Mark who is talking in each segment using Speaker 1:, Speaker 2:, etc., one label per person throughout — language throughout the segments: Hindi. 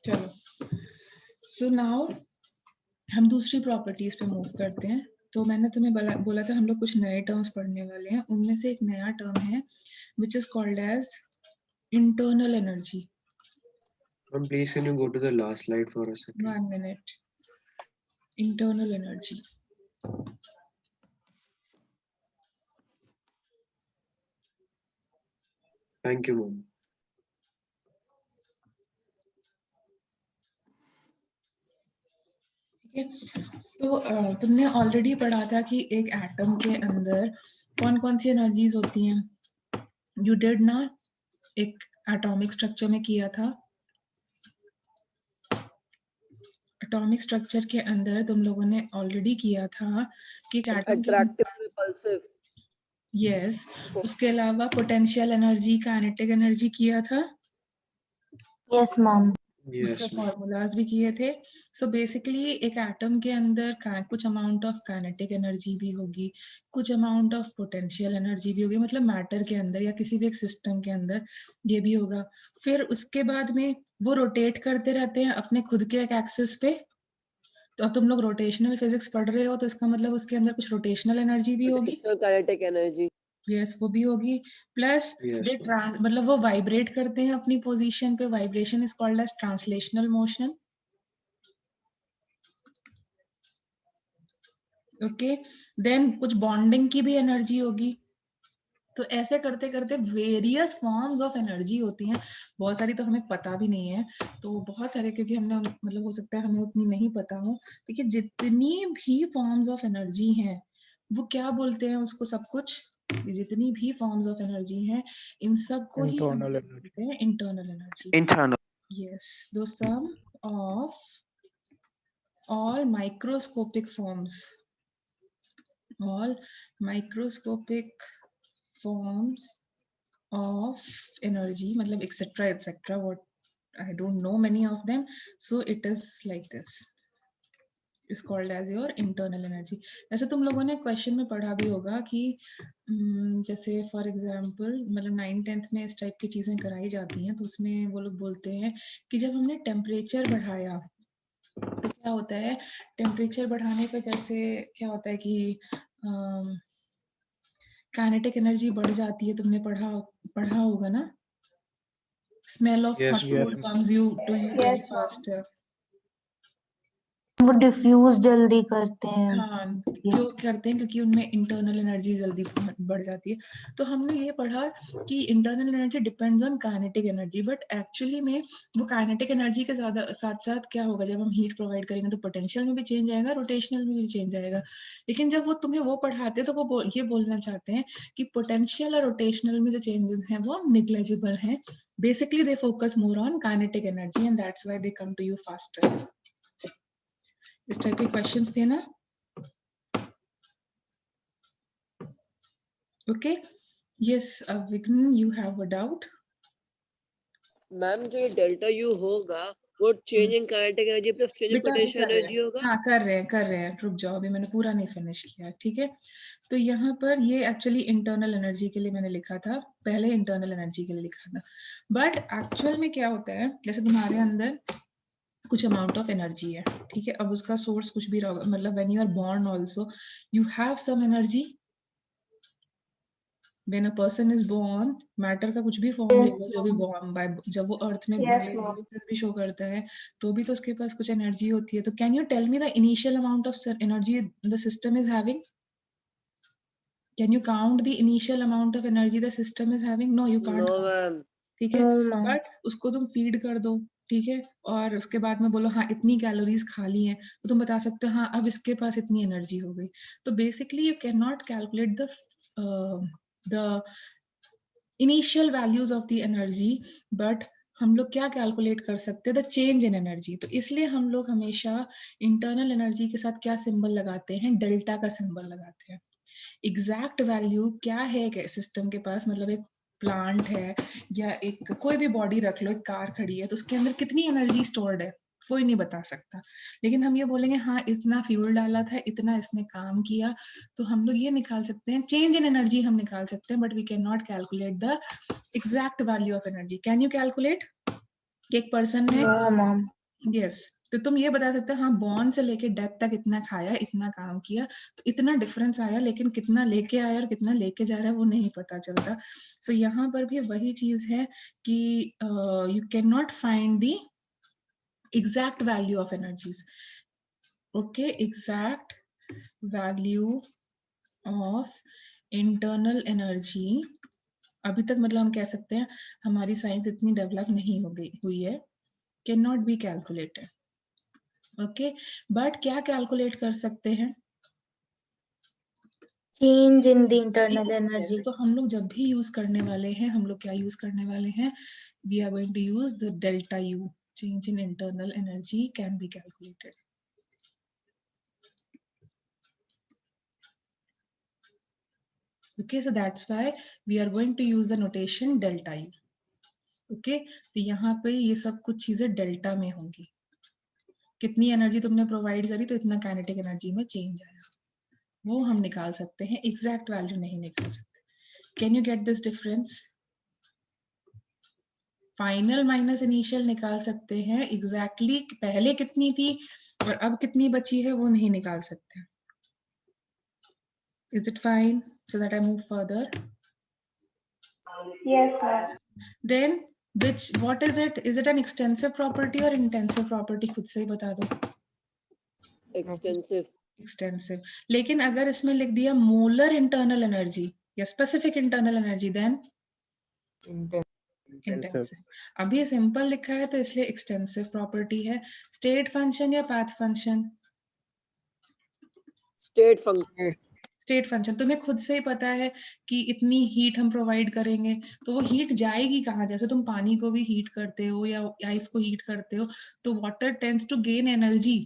Speaker 1: चलो, सो नाउ हम दूसरी प्रॉपर्टीज पे मूव करते हैं। तो मैंने तुम्हें बोला था हम लोग कुछ नए टर्म्स पढ़ने वाले हैं। उनमें से एक नया टर्म है which is called as internal energy.
Speaker 2: Please can you go to the last slide for a second?
Speaker 1: 1 minute. Internal energy.
Speaker 2: Thank you, mom.
Speaker 1: ठीक है, तो तुमने ऑलरेडी पढ़ा था कि एक एटम के अंदर कौन कौन सी एनर्जीज होती हैं। यू डिड ना, एक एटॉमिक स्ट्रक्चर में किया था। एटॉमिक स्ट्रक्चर के अंदर तुम लोगों ने ऑलरेडी किया था कि एक एटम
Speaker 3: अट्रैक्टिव, रिपल्सिव।
Speaker 1: यस, उसके अलावा पोटेंशियल एनर्जी, काइनेटिक एनर्जी किया था।
Speaker 4: Yes ma'am.
Speaker 1: उसके फॉर्मूलाज भी किए थे। सो बेसिकली एक एटम के अंदर कुछ अमाउंट ऑफ काइनेटिक एनर्जी भी होगी, कुछ अमाउंट ऑफ पोटेंशियल एनर्जी भी होगी, मतलब मैटर के अंदर या किसी भी एक सिस्टम के अंदर ये भी होगा। फिर उसके बाद में वो रोटेट करते रहते हैं अपने खुद के एक एक्सिस पे। तो अब तुम लोग रोटेशनल फिजिक्स पढ़ रहे हो, तो इसका मतलब उसके अंदर कुछ रोटेशनल एनर्जी भी होगी।
Speaker 3: काइनेटिक एनर्जी,
Speaker 1: यस, वो भी होगी। प्लस दे मतलब वो वाइब्रेट करते हैं अपनी पोजीशन पे। Vibration is called as translational motion. Okay, then कुछ बॉन्डिंग की भी एनर्जी होगी। तो ऐसे करते करते वेरियस फॉर्म्स ऑफ एनर्जी होती हैं। बहुत सारी तो हमें पता भी नहीं है, तो बहुत सारे, क्योंकि हमने मतलब हो सकता है हमें उतनी नहीं पता हो। देखिए, जितनी भी फॉर्म्स ऑफ एनर्जी हैं वो क्या बोलते हैं उसको, सब कुछ, जितनी भी फॉर्म्स ऑफ एनर्जी हैं इन सब को ही हम बोलते हैं internal energy.
Speaker 2: Internal.
Speaker 1: Yes, the sum of all microscopic forms, all microscopic forms of energy, मतलब etc, what I don't know many of them, so it is like this, is called as your internal energy. वैसे तुम लोगों ने क्वेश्चन में पढ़ा भी होगा कि जैसे फॉर एग्जांपल मतलब 9th-10th में इस टाइप की चीजें कराई जाती हैं, तो उसमें वो लोग बोलते हैं कि जब हमने टेम्परेचर बढ़ाया तो क्या होता है, टेम्परेचर बढ़ाने पे जैसे क्या होता है कि काइनेटिक एनर्जी बढ़ जाती है। तुमने पढ़ा होगा ना, smell of hot food comes you to you very faster.
Speaker 4: वो डिफ्यूज जल्दी करते हैं।
Speaker 1: हाँ, क्यों करते हैं? क्योंकि उनमें इंटरनल एनर्जी जल्दी बढ़ जाती है। तो हमने ये पढ़ा कि internal energy depends on kinetic energy, but actually में वो काइनेटिक एनर्जी के साथ साथ क्या होगा, जब हम हीट प्रोवाइड करेंगे तो पोटेंशियल में भी चेंज आएगा, रोटेशनल में भी चेंज आएगा। लेकिन जब वो तुम्हें वो पढ़ाते हैं तो वो ये बोलना चाहते हैं कि पोटेंशियल और रोटेशनल में जो चेंजेस हैं वो नेग्लिजिबल हैं। Basically they focus more on kinetic energy and that's why they come to you faster. इस टाइप के क्वेश्चंस थे ना। Okay, yes Vighn, you have a doubt?
Speaker 3: Ma'am जो ये डेल्टा यू होगा वो change in kinetic energy plus change in potential energy होगा।
Speaker 1: हाँ, कर रहे हैं, रुक जाओ, अभी मैंने पूरा नहीं फिनिश किया। ठीक है, तो यहाँ पर ये एक्चुअली इंटरनल एनर्जी के लिए मैंने लिखा था, पहले इंटरनल एनर्जी के लिए लिखा था, बट एक्चुअल में क्या होता है, जैसे तुम्हारे अंदर कुछ अमाउंट ऑफ एनर्जी है, ठीक है, अब उसका सोर्स कुछ भी रहा, मतलब when you are born also you have some energy. When a person is born, matter का कुछ भी फॉर्म लेगा, जो भी born by, जब वो अर्थ में एग्जिस्टेंस भी शो करता है तो भी तो उसके पास कुछ एनर्जी होती है। तो can you tell me the initial amount of energy the system is having? Can you count the initial amount of energy the system is having? No, you can't.
Speaker 3: No ma'am.
Speaker 1: ठीक है, बट उसको तुम फीड कर दो, ठीक है, और उसके बाद में बोलो हाँ इतनी कैलोरीज खाली हैं, तो तुम बता सकते हो हाँ अब इसके पास इतनी एनर्जी हो गई। तो basically you can not calculate the initial values of the energy, but हम लोग क्या कैलकुलेट कर सकते हैं, द चेंज इन एनर्जी। तो इसलिए हम लोग हमेशा इंटरनल एनर्जी के साथ क्या सिंबल लगाते हैं, डेल्टा का सिंबल लगाते हैं। एग्जैक्ट वैल्यू क्या है सिस्टम के पास, मतलब एक प्लांट है या एक कोई भी बॉडी रख लो, एक कार खड़ी है, तो उसके अंदर कितनी एनर्जी स्टोर्ड है कोई नहीं बता सकता। लेकिन हम ये बोलेंगे हाँ इतना फ्यूल डाला था, इतना इसने काम किया, तो हम लोग ये निकाल सकते हैं, चेंज इन एनर्जी हम निकाल सकते हैं, but we can not calculate the exact value of energy. Can you calculate? कि एक पर्सन ने
Speaker 4: नो मैम।
Speaker 1: यस तो तुम ये बता सकते हो हाँ बॉर्न से लेके डेथ तक इतना खाया इतना काम किया तो इतना डिफरेंस आया, लेकिन कितना लेके आया और कितना लेके जा रहा है वो नहीं पता चलता। सो यहाँ पर भी वही चीज है कि you can not find the exact value of energies. Okay, exact value of internal energy अभी तक मतलब हम कह सकते हैं हमारी साइंस इतनी डेवलप नहीं हो गई हुई है, can not be calculated. Okay, but क्या कैलकुलेट कर सकते हैं?
Speaker 4: Change in the internal energy.
Speaker 1: तो हम लोग जब भी यूज करने वाले हैं, हम लोग क्या यूज करने वाले हैं? We are going to use the delta U, change in internal energy can be calculated. Okay, so that's why we are going to use the notation delta U. Okay, तो यहाँ पे ये सब कुछ चीजें डेल्टा में होंगी। कितनी एनर्जी तुमने प्रोवाइड करी तो इतना काइनेटिक एनर्जी में चेंज आया, वो हम निकाल सकते हैं, एग्जैक्ट वैल्यू नहीं निकाल सकते। Can you get this difference? Final minus initial निकाल सकते हैं, एग्जैक्टली पहले कितनी थी और अब कितनी बची है वो नहीं निकाल सकते। Is it fine? So that I move further.
Speaker 4: Yes, ma'am.
Speaker 1: Then what is it? Is it an extensive property or intensive property? खुद से ही बता दो।
Speaker 3: एक्सटेंसिव।
Speaker 1: एक्सटेंसिव। लेकिन अगर इसमें लिख दिया मोलर इंटरनल एनर्जी या specific internal energy then intensive. अभी सिंपल लिखा है तो इसलिए एक्सटेंसिव प्रॉपर्टी है। स्टेट फंक्शन या path function?
Speaker 3: State function.
Speaker 1: State function तुम्हें खुद से ही पता है कि इतनी हीट हम प्रोवाइड करेंगे तो वो हीट जाएगी कहाँ? जैसे तुम पानी को भी हीट करते हो या आइस को हीट करते हो तो water tends to gain energy,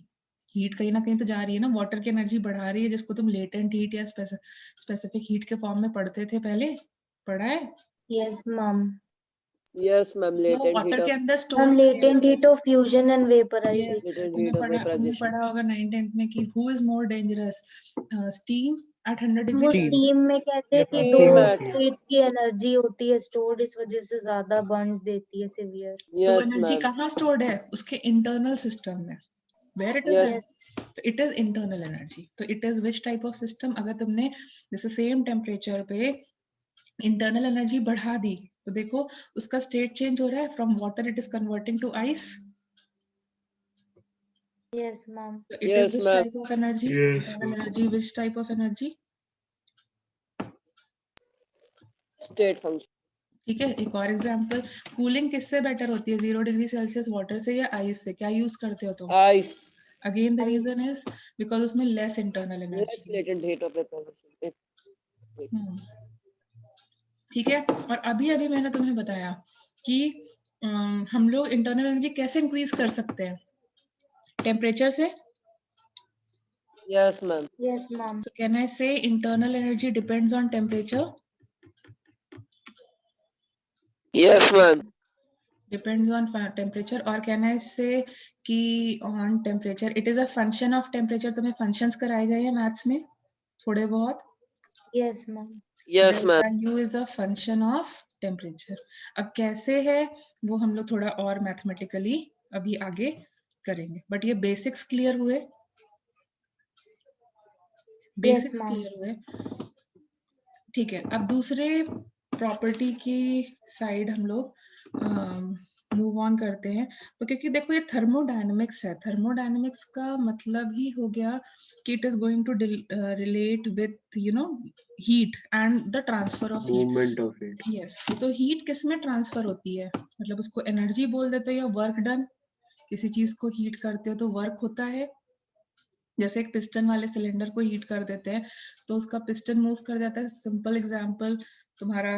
Speaker 1: heat कहीं ना कहीं तो जा रही है ना, वाटर की एनर्जी बढ़ा रही है, जिसको तुम लेटेंट हीट या स्पेसिफिक हीट के फॉर्म में पढ़ते थे, पहले पढ़ा है?
Speaker 4: Yes, ma'am.
Speaker 3: यस मैम,
Speaker 1: तो
Speaker 3: लेटेंट हीट
Speaker 1: वाटर के
Speaker 3: ऑफ
Speaker 1: अंदर store
Speaker 4: Ma'am, latent heat of fusion and
Speaker 1: Yes,
Speaker 4: vaporization.
Speaker 3: Latent
Speaker 1: तुमने
Speaker 3: हीट ऑफ
Speaker 1: तुमने
Speaker 3: वेपराइजेशन।
Speaker 1: पढ़ा होगा 9th में कि who is more dangerous, steam at 100
Speaker 4: वो
Speaker 1: degrees
Speaker 4: स्टीम में कहते हैं कि
Speaker 3: Steam
Speaker 4: दो
Speaker 3: at-
Speaker 4: स्टेज की एनर्जी होती है स्टोर्ड, इस वजह से ज्यादा बर्न्स देती है सिवियर।
Speaker 1: तो वो
Speaker 3: यस
Speaker 1: एनर्जी
Speaker 3: मैम।
Speaker 1: कहाँ स्टोर्ड है? उसके इंटरनल सिस्टम में। Where it is
Speaker 3: yes.
Speaker 1: There? तो इट इज इंटरनल एनर्जी। तो it is which type of system? अगर तुमने जैसे सेम टेम्परेचर पे इंटरनल एनर्जी बढ़ा दी तो देखो उसका स्टेट चेंज हो रहा है, from water it is converting to ice.
Speaker 4: Yes, ma'am.
Speaker 1: It is
Speaker 3: yes
Speaker 1: which
Speaker 3: ma'am.
Speaker 1: Type of energy?
Speaker 2: Yes,
Speaker 1: internal energy which type of energy?
Speaker 3: State function.
Speaker 1: ठीक है, एक और एग्जांपल, कूलिंग किससे बेटर होती है? 0 डिग्री सेल्सियस वाटर से या आइस से? क्या यूज करते हो तुम?
Speaker 3: Ice.
Speaker 1: Again the
Speaker 4: Ice.
Speaker 1: Reason is because उसमें less internal
Speaker 3: yes,
Speaker 1: energy.
Speaker 3: Latent heat of vaporization.
Speaker 1: ठीक है, और अभी अभी मैंने तुम्हें बताया कि हम लोग इंटरनल एनर्जी कैसे इंक्रीज कर सकते हैं? टेम्परेचर से।
Speaker 3: Yes ma'am.
Speaker 4: Yes, ma'am.
Speaker 1: So can I say internal energy depends on temperature?
Speaker 3: Yes ma'am.
Speaker 1: Depends on temperature. Or can I say कि on temperature it is a function of temperature? तुम्हें functions कराए गए हैं मैथ्स में थोड़े बहुत?
Speaker 4: Yes, ma'am.
Speaker 3: Yes ma'am.
Speaker 1: Delta U is a function of temperature. अब कैसे है वो हम लोग थोड़ा और मैथमेटिकली अभी आगे करेंगे, बट ये बेसिक्स क्लियर हुए? Basics
Speaker 4: ma'am.
Speaker 1: क्लियर हुए? ठीक है, अब दूसरे प्रॉपर्टी की साइड हम लोग मूव ऑन करते हैं। तो क्योंकि देखो ये थर्मोडायनेमिक्स है, थर्मोडायनेमिक्स का मतलब ही हो गया कि it is going to relate with you know heat and the transfer of heat.
Speaker 2: movement of it.
Speaker 1: Yes, तो हीट किस में ट्रांसफर होती है? मतलब उसको एनर्जी बोल देते हो या वर्क डन? किसी चीज को हीट करते हो तो वर्क होता है। जैसे एक पिस्टन वाले सिलेंडर को हीट कर देते हैं तो उसका पिस्टन मूव कर जाता है। सिंपल एग्जांपल, तुम्हारा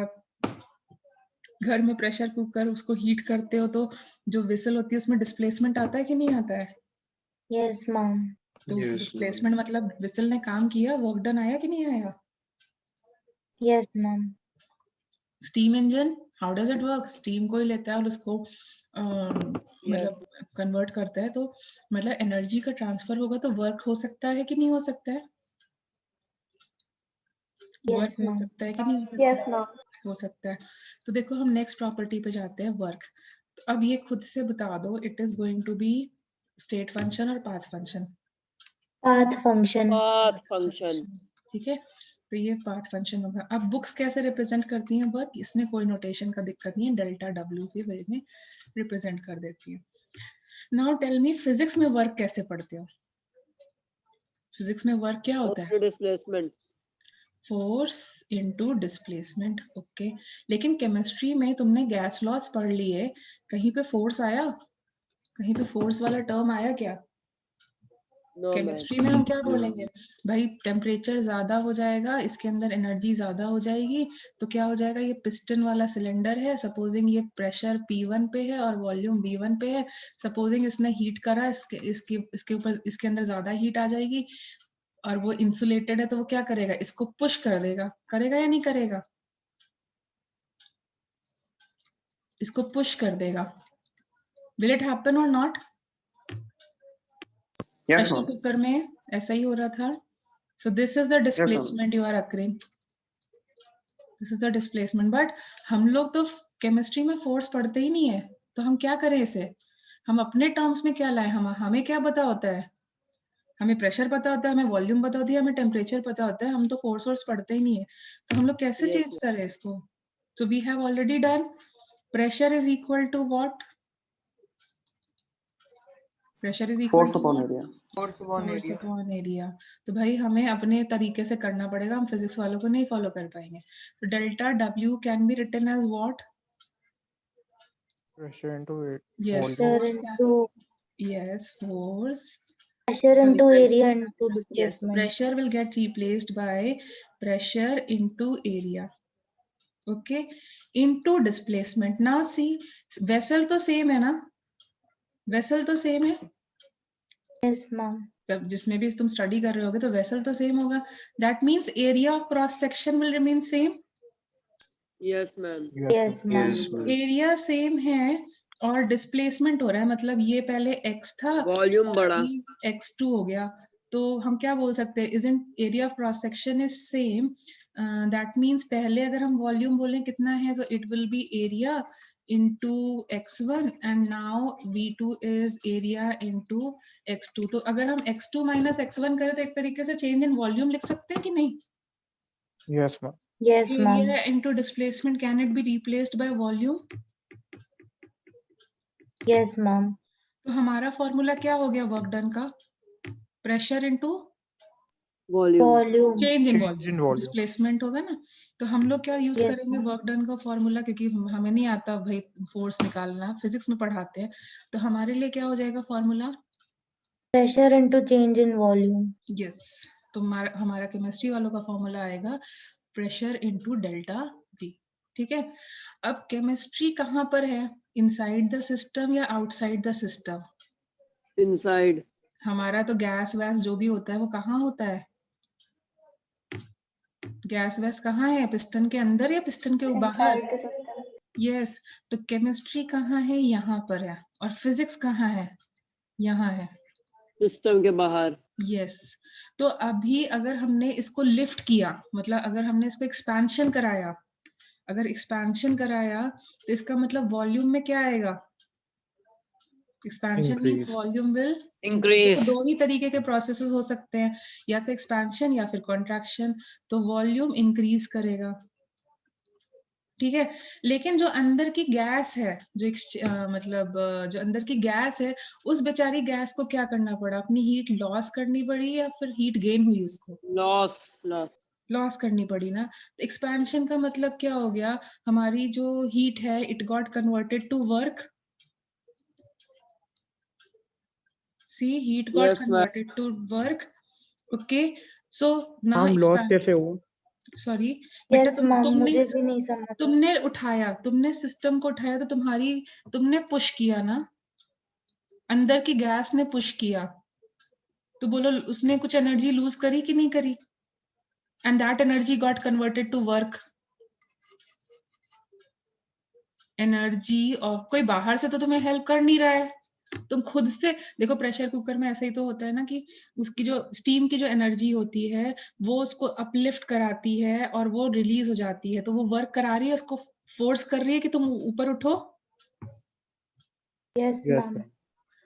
Speaker 1: घर में प्रेशर कुकर, उसको हीट करते हो तो जो विसल होती है उसमें डिस्प्लेसमेंट आता है कि नहीं आता है?
Speaker 4: Yes, ma'am.
Speaker 1: तो
Speaker 2: Yes,
Speaker 1: डिस्प्लेसमेंट मतलब विसल ने काम किया, वर्क डन आया कि नहीं आया?
Speaker 4: Yes, ma'am.
Speaker 1: Steam engine, how does it work? Steam को ही लेता है और उसको मतलब कन्वर्ट करता है, तो मतलब एनर्जी का ट्रांसफर होगा तो वर्क हो सकता है कि नहीं हो सकता है?
Speaker 4: Yes,
Speaker 1: वर्क हो
Speaker 4: ma'am.
Speaker 1: सकता है कि नहीं हो सकता
Speaker 4: Yes,
Speaker 1: है?
Speaker 4: ma'am.
Speaker 1: हो सकता है। तो देखो हम नेक्स्ट प्रॉपर्टी पे जाते हैं, वर्क। तो अब ये खुद से बता दो, it is going to be state function और path function?
Speaker 4: Path function.
Speaker 3: Path function.
Speaker 1: ठीक है, तो ये पाथ फंक्शन होगा। अब बुक्स कैसे रिप्रेजेंट करती हैं वर्क, इसमें कोई नोटेशन का दिक्कत नहीं है, डेल्टा डब्ल्यू के वे में रिप्रेजेंट कर देती है। नाउ टेल मी, फिजिक्स में वर्क कैसे पढ़ते हो? फिजिक्स में वर्क क्या होता है?
Speaker 3: Displacement.
Speaker 1: Force into displacement. Okay, लेकिन केमिस्ट्री में तुमने गैस लॉस पढ़ लिए, कहीं पे फोर्स आया? कहीं पे फोर्स वाला टर्म आया क्या?
Speaker 3: No ma'am.
Speaker 1: केमिस्ट्री में हम क्या बोलेंगे, भाई टेम्परेचर ज्यादा हो जाएगा, इसके अंदर एनर्जी ज्यादा हो जाएगी, तो क्या हो जाएगा, ये पिस्टन वाला सिलेंडर है, सपोजिंग ये प्रेशर P1 पे है और वॉल्यूम V1 पे है, सपोजिंग इसने हीट करा, इसके ऊपर इसके अंदर ज्यादा हीट आ जाएगी और वो इंसुलेटेड है, तो वो क्या करेगा, इसको पुश कर देगा, करेगा या नहीं करेगा? इसको पुश कर देगा। विल इट हैपन और नॉट? प्रेशर कुकर में ऐसा ही हो रहा था। So this is the displacement you are occurring. This is the displacement. But हम लोग तो केमिस्ट्री में फोर्स पढ़ते ही नहीं है, तो हम क्या करें इसे, हम अपने टर्म्स में क्या लाए, हमें क्या पता होता है, हमें प्रेशर पता होता है, हमें वॉल्यूम पता होती है, हमें टेम्परेचर पता होता है, हम तो फोर्स पढ़ते ही नहीं है, तो हम लोग कैसे
Speaker 3: Yes,
Speaker 1: चेंज करें इसको? So we have already done pressure is equal to what? Pressure is equal to force upon area. तो भाई हमें अपने तरीके से करना पड़ेगा, हम फिजिक्स वालों को नहीं फॉलो कर पाएंगे। तो delta W can be written as what?
Speaker 5: Pressure into it.
Speaker 1: Yes, force
Speaker 4: pressure into area into
Speaker 1: yes,
Speaker 4: displacement.
Speaker 1: pressure will get replaced by pressure into area, okay, into displacement. Now see, vessel तो सेम है ना, वेसल तो सेम है,
Speaker 4: Yes, ma'am.
Speaker 1: जब जिसमें भी तुम स्टडी कर रहे होगे तो वेसल तो सेम होगा, that means area of cross section will remain same.
Speaker 3: yes ma'am.
Speaker 4: Yes, ma'am.
Speaker 2: Yes, ma'am.
Speaker 1: Area same है और डिस्प्लेसमेंट हो रहा है, मतलब ये पहले x था,
Speaker 3: वॉल्यूम बढ़ा।
Speaker 1: x2 हो गया, तो हम क्या बोल सकते हैं, isn't area of cross section is same, that means पहले अगर हम वॉल्यूम बोलें कितना है, तो it will be area into x1 and now v2 is area into x2। तो अगर हम x2 minus x1 करें तो एक तरीके से चेंज इन वॉल्यूम लिख सकते हैं कि नहीं?
Speaker 5: Yes, ma'am.
Speaker 4: Yes, ma'am.
Speaker 1: area into displacement, can it be replaced by volume?
Speaker 4: Yes, ma'am.
Speaker 1: तो हमारा फॉर्मूला क्या हो गया वर्क डन का, pressure into
Speaker 3: volume.
Speaker 4: Volume.
Speaker 1: Change in
Speaker 5: Change in
Speaker 1: volume,
Speaker 5: volume.
Speaker 1: Displacement होगा ना। तो हम लोग क्या यूज
Speaker 4: Yes,
Speaker 1: करेंगे
Speaker 4: ma'am.
Speaker 1: वर्क डन का फॉर्मूला, क्योंकि हमें नहीं आता भाई फोर्स निकालना, फिजिक्स में पढ़ाते हैं, तो हमारे लिए क्या हो जाएगा formula?
Speaker 4: Pressure into change in volume.
Speaker 1: Yes, तो हमारा केमिस्ट्री वालों का फॉर्मूला आएगा प्रेशर इनटू डेल्टा V। ठीक है, अब केमिस्ट्री कहाँ पर है, इनसाइड द सिस्टम या आउटसाइड द सिस्टम?
Speaker 3: इनसाइड।
Speaker 1: हमारा तो गैस वैस जो भी होता है वो कहाँ होता है, गैस वैस कहाँ है, पिस्टन के अंदर या पिस्टन के बाहर? यस, तो केमिस्ट्री कहाँ है, यहाँ पर है, और फिजिक्स कहाँ है, यहाँ है।
Speaker 3: सिस्टम के बाहर।
Speaker 1: यस, तो अभी अगर हमने इसको लिफ्ट किया, मतलब अगर हमने इसको एक्सपेंशन कराया, अगर एक्सपेंशन कराया तो इसका मतलब वॉल्यूम में क्या आएगा, expansion means volume will
Speaker 3: increase.
Speaker 1: दो ही तरीके के प्रोसेसेस हो सकते हैं, या तो एक्सपेंशन या फिर कॉन्ट्रैक्शन, तो वॉल्यूम इंक्रीज करेगा। ठीक है, लेकिन जो अंदर की गैस है, जो जो अंदर की गैस है, उस बेचारी गैस को क्या करना पड़ा, अपनी हीट लॉस करनी पड़ी या फिर हीट गेन हुई, उसको लॉस करनी पड़ी ना। तो एक्सपेंशन का मतलब क्या हो गया, हमारी जो हीट है it got converted to work, see heat got converted to work, okay. So now
Speaker 5: loss कैसे हुआ?
Speaker 1: सॉरी
Speaker 4: Yes,
Speaker 1: बेटा,
Speaker 4: ma'am. मुझे भी नहीं समझ।
Speaker 1: तुमने उठाया, तुमने सिस्टम को उठाया, तो तुमने पुश किया ना, अंदर की गैस ने पुश किया, तो बोलो उसने कुछ एनर्जी लूज करी कि नहीं करी, and that energy got converted to work. Energy of कोई बाहर से तो तुम्हें हेल्प कर नहीं रहा है, तुम खुद से देखो, प्रेशर कुकर में ऐसा ही तो होता है ना, कि उसकी जो स्टीम की जो एनर्जी होती है वो उसको अपलिफ्ट कराती है और वो रिलीज हो जाती है, तो वो वर्क करा रही है, उसको फोर्स कर रही है कि तुम ऊपर उठो,
Speaker 4: Yes,
Speaker 5: Yes,
Speaker 4: ma'am.
Speaker 5: ma'am.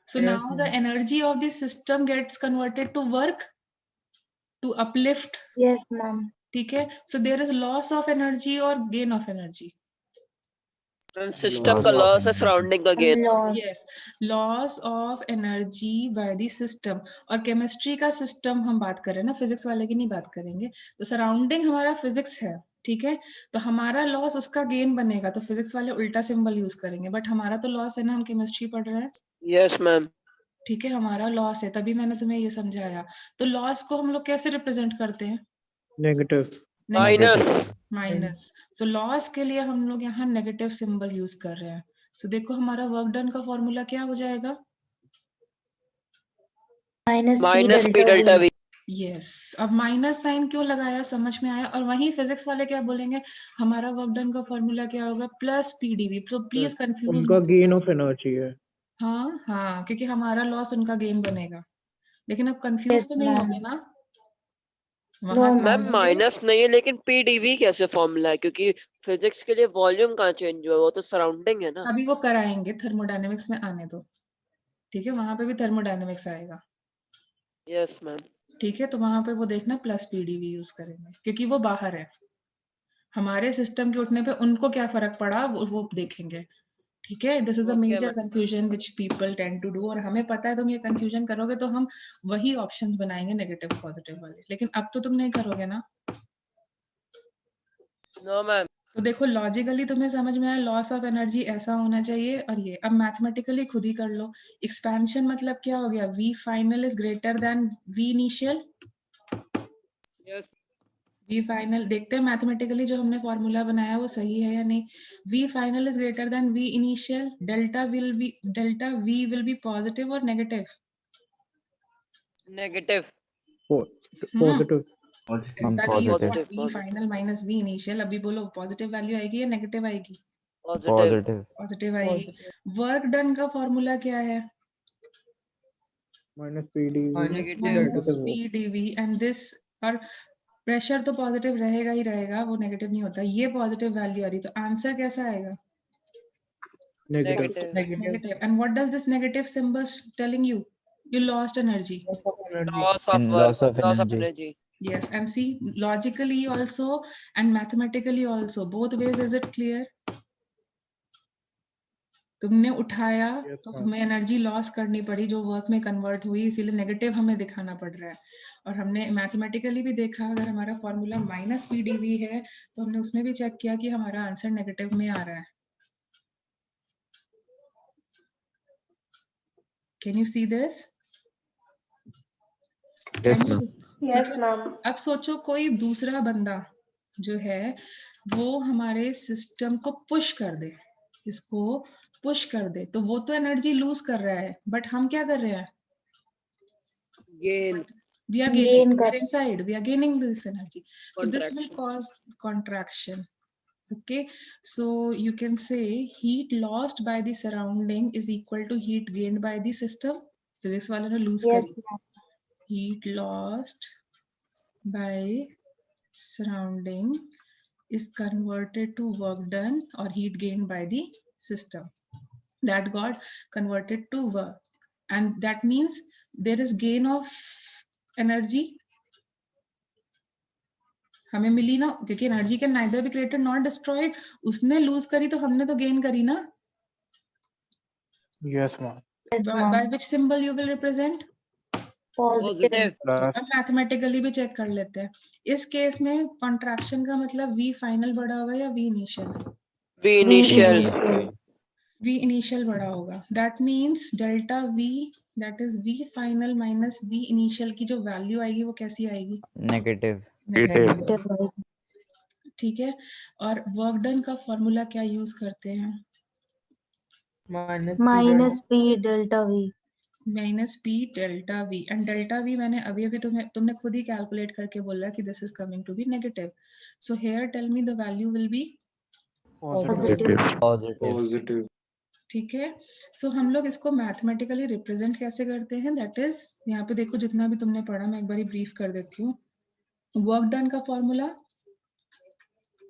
Speaker 1: So
Speaker 6: Yes,
Speaker 1: now the
Speaker 6: ma'am.
Speaker 1: energy of the system gets converted to work, to uplift.
Speaker 4: Yes, ma'am.
Speaker 1: ठीक है? So there is loss of energy or gain of energy.
Speaker 3: Ma'am system
Speaker 2: Loss
Speaker 3: का
Speaker 2: of
Speaker 3: लॉस है
Speaker 2: energy.
Speaker 3: सराउंडिंग का gain.
Speaker 4: Loss.
Speaker 1: Yes, loss of energy by the system. और केमिस्ट्री का सिस्टम हम बात कर रहे हैं ना, फिजिक्स वाले की नहीं बात करेंगे। तो सराउंडिंग हमारा फिजिक्स है, ठीक है? तो हमारा लॉस उसका गेन बनेगा, तो फिजिक्स वाले उल्टा सिंबल यूज करेंगे, बट हमारा तो लॉस है ना, हम केमिस्ट्री पढ़ रहे हैं।
Speaker 3: Yes ma'am.
Speaker 1: ठीक है, हमारा लॉस है, तभी मैंने तुम्हें ये समझाया। तो लॉस को हम लोग कैसे रिप्रेजेंट करते हैं?
Speaker 5: Negative.
Speaker 3: Minus.
Speaker 1: Minus. So loss के लिए हम लोग यहाँ नेगेटिव सिंबल यूज कर रहे हैं। सो देखो हमारा वर्क डन का फॉर्मूला क्या हो जाएगा?
Speaker 4: Minus P
Speaker 3: minus P
Speaker 4: delta
Speaker 3: delta
Speaker 4: V.
Speaker 3: V.
Speaker 1: Yes, अब माइनस साइन क्यों लगाया समझ में आया। और वहीं फिजिक्स वाले क्या बोलेंगे, हमारा वर्क डन का फॉर्मूला क्या होगा? Plus PDV. तो प्लीज कंफ्यूज
Speaker 5: उनका
Speaker 1: मत
Speaker 5: gain
Speaker 1: होना।
Speaker 5: of energy है।
Speaker 1: हाँ, क्योंकि हमारा लॉस उनका गेन बनेगा। लेकिन अब कंफ्यूज
Speaker 4: Yes,
Speaker 1: तो नहीं
Speaker 4: ma'am.
Speaker 1: होगे ना?
Speaker 4: No,
Speaker 1: वहां से
Speaker 3: मैम
Speaker 1: बोलोगे
Speaker 3: माइनस नहीं है लेकिन पीडीवी कैसे फॉर्मूला है, क्योंकि फिजिक्स के लिए वॉल्यूम कहाँ चेंज हुआ है, वो तो सराउंडिंग है ना।
Speaker 1: अभी वो कराएंगे, थर्मोडायनेमिक्स में आने दो। ठीक है, वहां पे भी थर्मोडायनेमिक्स आएगा।
Speaker 3: Yes ma'am.
Speaker 1: ठीक है, तो वहां पे वो देखना प्लस पीडीवी यूज करेंगे, क्योंकि वो बाहर है। हमारे सिस्टम के उठने पे उनको क्या फर्क पड़ा वो देखेंगे। ठीक है, this is the
Speaker 3: okay
Speaker 1: major
Speaker 3: ma'am.
Speaker 1: Confusion which people tend to do. और हमें पता है तुम ये कंफ्यूजन करोगे तो हम वही ऑप्शंस बनाएंगे नेगेटिव पॉजिटिव वाले, लेकिन अब तो तुम नहीं करोगे ना।
Speaker 3: No ma'am.
Speaker 1: तो देखो लॉजिकली तुम्हें समझ में आया, लॉस ऑफ एनर्जी ऐसा होना चाहिए। और ये अब मैथमेटिकली खुद ही कर लो। एक्सपेंशन मतलब क्या हो गया? V final is greater than V initial.
Speaker 3: Yes.
Speaker 1: V final देखते हैं मैथमेटिकली जो हमने फॉर्मूला बनाया वो सही है या नहीं। V final is greater than V initial. Delta V will be positive और negative.
Speaker 3: Negative.
Speaker 5: Positive.
Speaker 7: Positive.
Speaker 1: V final minus V initial. अभी बोलो पॉजिटिव वैल्यू आएगी या नेगेटिव आएगी?
Speaker 3: पॉजिटिव।
Speaker 1: पॉजिटिव आएगी। वर्क डन का फॉर्मूला क्या है?
Speaker 5: Minus PdV.
Speaker 3: Negative.
Speaker 1: Minus
Speaker 5: Delta
Speaker 1: P dV and this. और प्रेशर तो पॉजिटिव रहेगा ही रहेगा, वो नेगेटिव नहीं होता। ये पॉजिटिव वैल्यू आ रही, तो आंसर कैसा आएगा?
Speaker 5: Negative.
Speaker 3: Negative.
Speaker 1: Negative. And what does this negative symbol telling you? You lost energy.
Speaker 6: Loss of energy.
Speaker 3: Loss of
Speaker 7: And
Speaker 3: work,
Speaker 7: loss of
Speaker 3: loss of
Speaker 7: energy.
Speaker 3: Energy.
Speaker 1: Yes, and see, logically also and mathematically also, both ways is it clear? तुमने उठाया
Speaker 5: Yes,
Speaker 1: तो
Speaker 5: ma'am.
Speaker 1: हमें एनर्जी लॉस करनी पड़ी जो वर्क में कन्वर्ट हुई, इसीलिए नेगेटिव हमें दिखाना पड़ रहा है। और हमने मैथमेटिकली भी देखा, अगर हमारा फॉर्मूला माइनस पी डीवी है तो हमने उसमें भी चेक किया कि हमारा आंसर नेगेटिव में आ रहा है। Can you see this?
Speaker 7: Yes, ma'am.
Speaker 1: ठीक है, अब सोचो कोई दूसरा बंदा जो है वो हमारे सिस्टम को पुश कर दे, इसको पुश कर दे, तो वो तो एनर्जी लूज कर रहा है, बट हम क्या कर रहे हैं?
Speaker 3: Gain.
Speaker 1: We are
Speaker 4: Gain
Speaker 1: gaining. We
Speaker 4: कर-
Speaker 1: are inside. We are gaining this energy. So this will
Speaker 3: Contraction.
Speaker 1: cause contraction. Okay. So you can say heat lost by the surrounding is equal to heat gained by the system. Physics वाले ने lose
Speaker 4: Yes,
Speaker 1: करी.
Speaker 4: ma'am.
Speaker 1: Heat lost by surrounding is converted to work done or heat gained by the system. That got converted to work. And that means there is gain of energy. हमें मिली ना, क्योंकि energy can neither be created not destroyed. उसने लूज करी तो हमने तो गेन करी ना।
Speaker 5: Yes, ma'am.
Speaker 4: Yes,
Speaker 1: by
Speaker 4: ma'am.
Speaker 1: which symbol you will represent?
Speaker 4: Positive.
Speaker 3: Positive.
Speaker 5: Plus.
Speaker 1: अब मैथमेटिकली भी चेक कर लेते हैं। इस केस में कॉन्ट्रैक्शन का मतलब वी फाइनल बड़ा होगा या V initial?
Speaker 3: V initial.
Speaker 1: V initial बड़ा होगा। That means delta V, that is V final minus V initial की जो वैल्यू आएगी वो कैसी आएगी?
Speaker 7: Negative.
Speaker 1: नेगेटिव। ठीक है, और वर्क डन का फॉर्मूला क्या यूज करते हैं?
Speaker 4: Minus P delta V.
Speaker 1: Minus P delta V. And delta V मैंने अभी अभी तुमने खुद ही कैलकुलेट करके बोला कि this is coming to be negative. So here tell me the value will be
Speaker 5: Positive.
Speaker 7: Positive.
Speaker 2: Positive.
Speaker 1: ठीक है। सो हम लोग इसको मैथमेटिकली रिप्रेजेंट कैसे करते हैं? दैट इज, यहाँ पे देखो जितना भी तुमने पढ़ा मैं एक बार ब्रीफ कर देती हूँ। वर्क डन का फॉर्मूला,